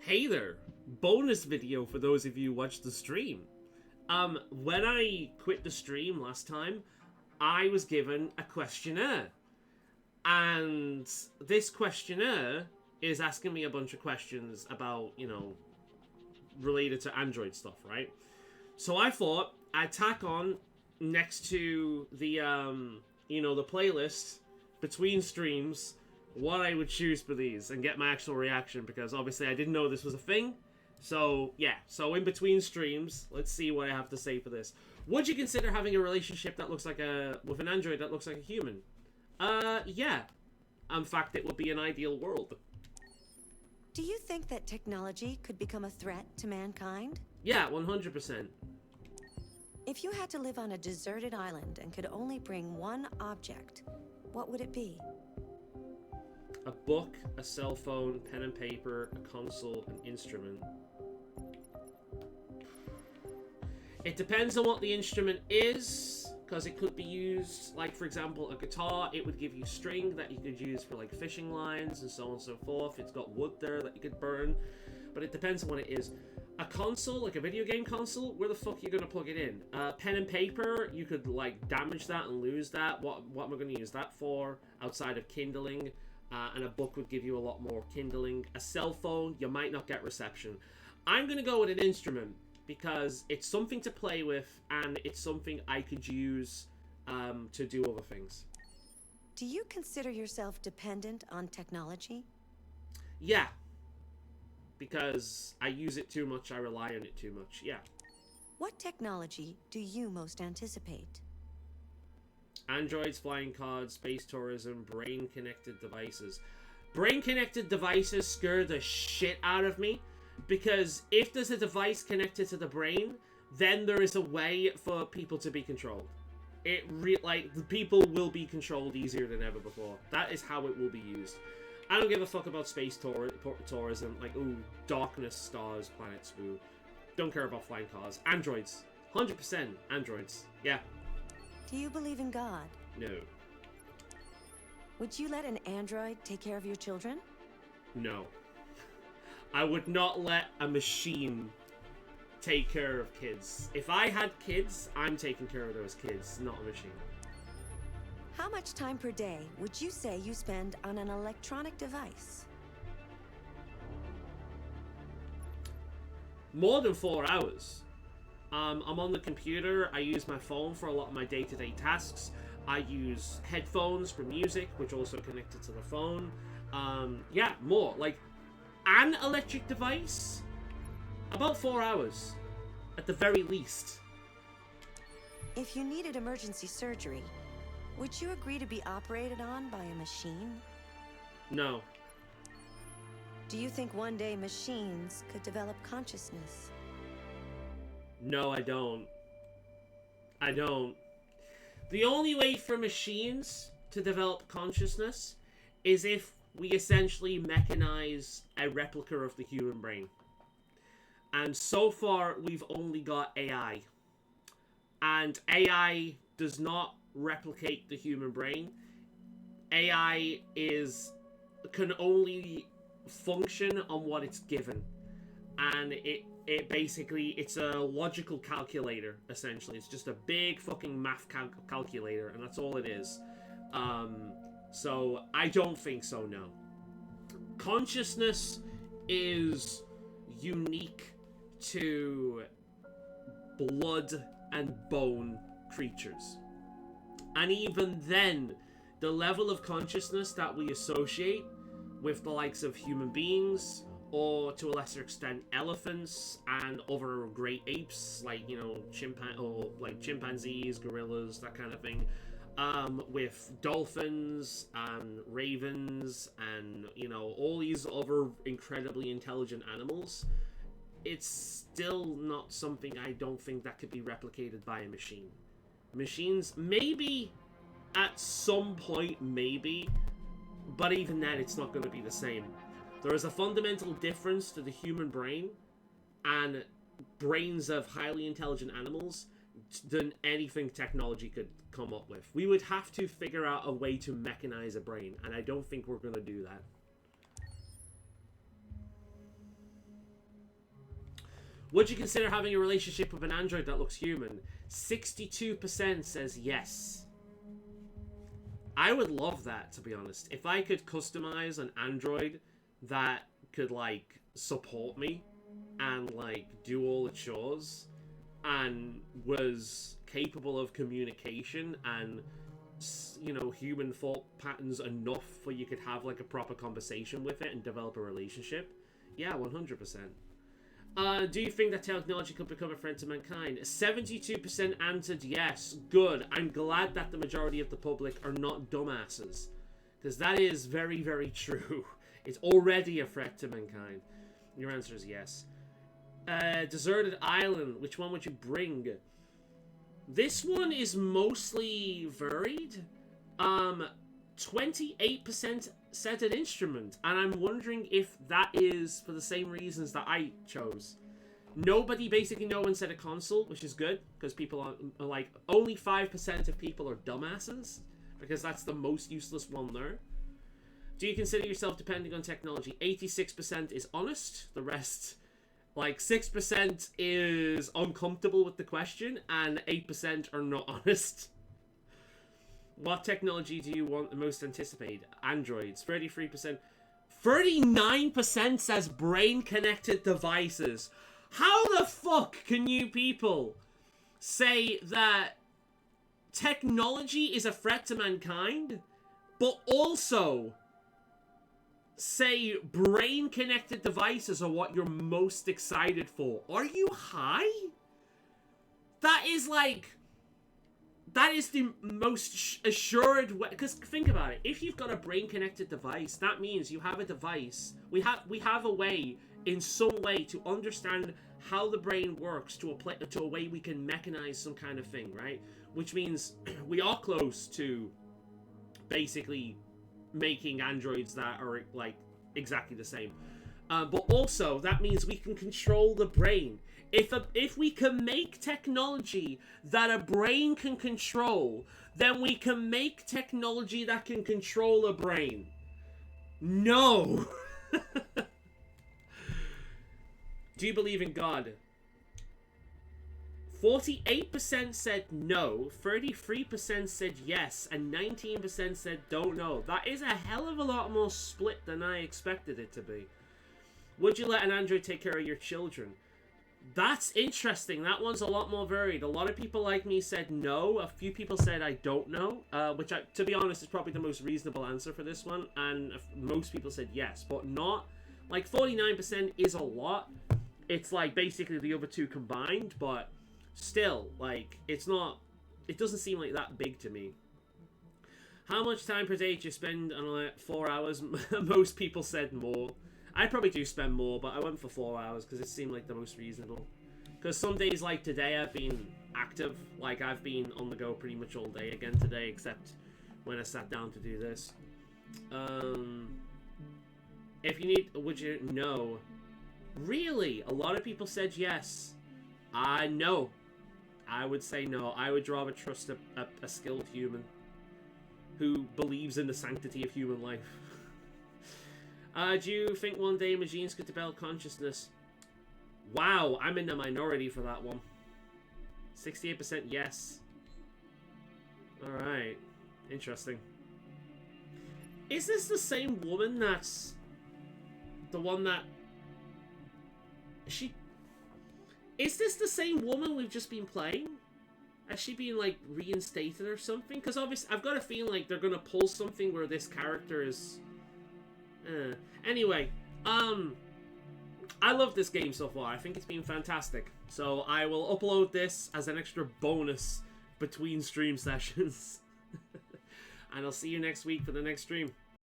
Hey there! Bonus video for those of you who watched the stream. When I quit the stream last time, I was given a questionnaire. And this questionnaire is asking me a bunch of questions about, related to Android stuff, right? So I thought I'd tack on next to the, the playlist between streams what I would choose for these and get my actual reaction, because obviously I didn't know this was a thing. So yeah, so in between streams, let's see what I have to say for this. Would you consider having a relationship that looks like with an android that looks like a human? Yeah. In fact, it would be an ideal world. Do you think that technology could become a threat to mankind? Yeah, 100%. If you had to live on a deserted island and could only bring one object, what would it be? A book, a cell phone, pen and paper, a console, an instrument. It depends on what the instrument is, because it could be used, like for example, a guitar, it would give you string that you could use for like fishing lines and so on and so forth. It's got wood there that you could burn, but it depends on what it is. A console, like a video game console, where the fuck are you gonna plug it in? Pen and paper, you could like damage that and lose that. What am I gonna use that for outside of kindling? And a book would give you a lot more kindling. A cell phone, you might not get reception. I'm gonna go with an instrument because it's something to play with and it's something I could use to do other things. Do you consider yourself dependent on technology? Yeah. Because I use it too much, I rely on it too much, yeah. What technology do you most anticipate? Androids, flying cars, space tourism, brain-connected devices. Brain-connected devices scare the shit out of me, because if there's a device connected to the brain, then there is a way for people to be controlled. The people will be controlled easier than ever before. That is how it will be used. I don't give a fuck about space tourism, like, ooh, darkness, stars, planets, ooh. Don't care about flying cars. Androids. 100% androids. Yeah. Do you believe in God? No. Would you let an android take care of your children? No. I would not let a machine take care of kids. If I had kids, I'm taking care of those kids, not a machine. How much time per day would you say you spend on an electronic device? More than 4 hours. I'm on the computer, I use my phone for a lot of my day-to-day tasks. I use headphones for music, which also connected to the phone. Yeah, more. Like, an electric device? About 4 hours. At the very least. If you needed emergency surgery, would you agree to be operated on by a machine? No. Do you think one day machines could develop consciousness? No, I don't. I don't. The only way for machines to develop consciousness is if we essentially mechanize a replica of the human brain. And so far, we've only got AI. And AI does not replicate the human brain. AI can only function on what it's given. And it basically, it's a logical calculator, essentially. It's just a big fucking math calculator, and that's all it is. So I don't think so, no. Consciousness is unique to blood and bone creatures. And even then, the level of consciousness that we associate with the likes of human beings, or to a lesser extent elephants and other great apes, like, chimpanzees, gorillas, that kind of thing, with dolphins and ravens and, all these other incredibly intelligent animals, it's still not something I don't think that could be replicated by a machine. Machines, maybe, at some point, maybe, but even then, it's not going to be the same. There is a fundamental difference to the human brain and brains of highly intelligent animals than anything technology could come up with. We would have to figure out a way to mechanize a brain, and I don't think we're going to do that. Would you consider having a relationship with an android that looks human? 62% says yes. I would love that, to be honest. If I could customize an android that could, like, support me and, like, do all the chores and was capable of communication and, you know, human thought patterns enough for you could have, like, a proper conversation with it and develop a relationship. Yeah, 100%. Do you think that technology could become a friend to mankind? 72% answered yes. Good. I'm glad that the majority of the public are not dumbasses. Because that is very, very true. It's already a threat to mankind. Your answer is yes. Deserted Island. Which one would you bring? This one is mostly varied. 28% said an instrument, and I'm wondering if that is for the same reasons that I chose. No one said a console, which is good, because people are like, only 5% of people are dumbasses, because that's the most useless one there. Do you consider yourself depending on technology? 86% is honest, the rest, like 6% is uncomfortable with the question, and 8% are not honest. What technology do you want the most anticipated? Androids, 33%. 39% says brain-connected devices. How the fuck can you people say that technology is a threat to mankind, but also say brain-connected devices are what you're most excited for? Are you high? That is like... That is the most assured way. Because think about it. If you've got a brain-connected device, that means you have a device. We have a way, in some way, to understand how the brain works to a way we can mechanize some kind of thing, right? Which means we are close to basically making androids that are like exactly the same. But also, that means we can control the brain. If we can make technology that a brain can control, then we can make technology that can control a brain. No! Do you believe in God? 48% said no, 33% said yes, and 19% said don't know. That is a hell of a lot more split than I expected it to be. Would you let an android take care of your children? That's interesting. That one's a lot more varied. A lot of people like me said no. A few people said I don't know, which, to be honest, is probably the most reasonable answer for this one. And most people said yes, but not. Like, 49% is a lot. It's, like, basically the other two combined, but still, like, it's not... It doesn't seem like that big to me. How much time per day do you spend on, like, 4 hours? Most people said more. I probably do spend more, but I went for 4 hours because it seemed like the most reasonable. Because some days like today I've been active. Like, I've been on the go pretty much all day again today, except when I sat down to do this. If you need... Would you... No. Really? A lot of people said yes. No. I would say no. I would rather trust a skilled human who believes in the sanctity of human life. Do you think one day machines could develop consciousness? Wow, I'm in the minority for that one. 68% yes. Alright. Interesting. Is this the same woman that's... the one that... Is this the same woman we've just been playing? Has she been, like, reinstated or something? Because obviously, I've got a feeling like they're gonna pull something where this character is... Anyway, I love this game so far. I think it's been fantastic. So I will upload this as an extra bonus between stream sessions. And I'll see you next week for the next stream.